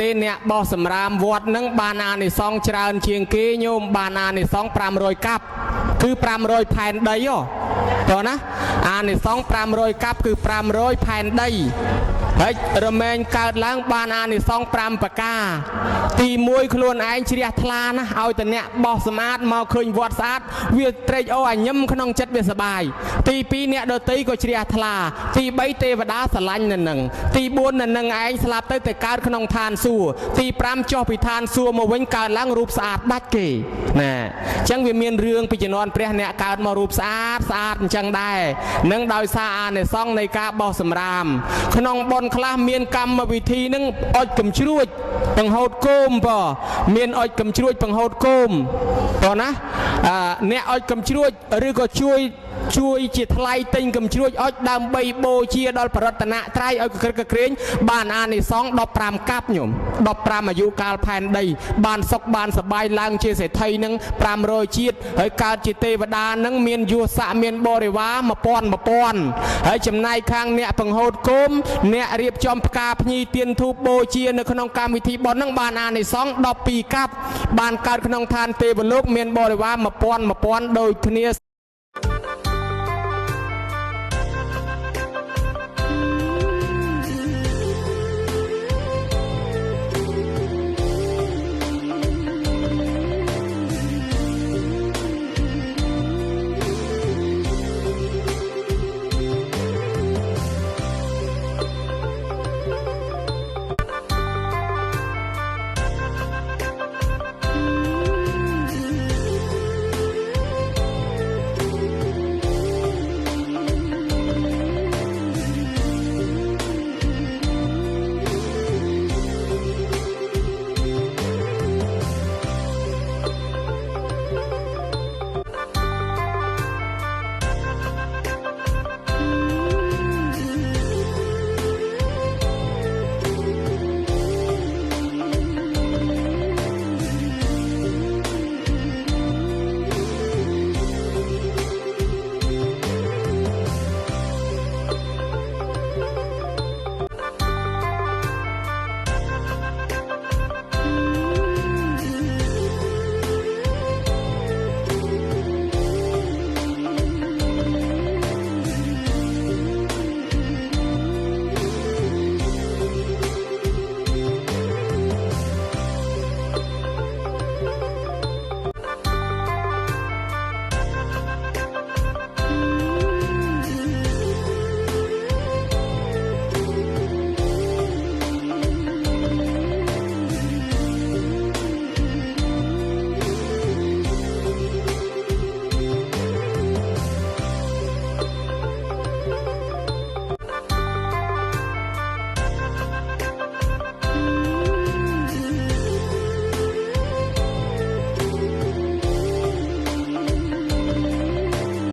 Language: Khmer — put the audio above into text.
ទេអ្នកបោះសម្រាមវត្តនឹងបានអានិសង្សច្រើនជាងគេញោមបានអានិសង្ស500កាប់គឺ500ផែនដីហ៎តោះណាអានិសង្ស500កាប់គឺ500ផែនដីហើយរមែងកើតឡើងបានអានិសង្ស5ប្រការទី1ខ្លួនឯងជ្រះថ្លាណាឲ្យតអ្នកបោះសម្អាតមកឃើញវត្តស្អាតវាត្រេកអរញឹមក្នុងចិត្តវាសបាយទី2អ្នកដតីក៏ជ្រះថ្លាទី3ទេវតាស្រឡាញ់នៅនឹងទី4នៅនឹងឯងស្លាប់ទៅកើតក្នុងឋានសួគ៌ទី5ចុះពីឋានសួគ៌មកវិញកើតឡើងរូបស្អាតដាច់គេណាអញ្ចឹងវាមានរឿងពីជំនាន់ព្រះអ្នកកើតមករូបស្អាតអញ្ចឹងដែរនឹងដោយសារអានិសង្សនៃការបោះសម្រាមក្នុងបុណ្យខ្លះមានកម្មវិធីនឹងអុជកំជ្រួចបង្ហូតគោមបើមានអុជកំជ្រួចបង្ហូតគោមតោះណាអ្នកអុជកំជ្រួចឬក៏ជួយជាថ្លៃទិញកំជ្រួចអុជដើម្បីបូជាដល់ប្រតនត្រ័យឲ្យក្រឹកក្រែងបានអានិសង្ស15កាប់ញោម15អាយុកាលផែនដីបានសុខបានសប្បាយឡើងជាសេដ្ឋីនឹង500ជាតិហើយកើតជាទេវតានឹងមានយស័កមានបរិវារ1000ហើយចំណែកខាងអ្នកបង្ហូតគោមអ្នករៀបចំផ្កាភ្ញីទៀនធូបបូជានៅក្នុងកម្មវិធីបុណ្យនឹងបានអានិសង្ស12កាប់បានកើតក្នុងឋានទេវលោកមានបរិវារ1000ដូចគ្នា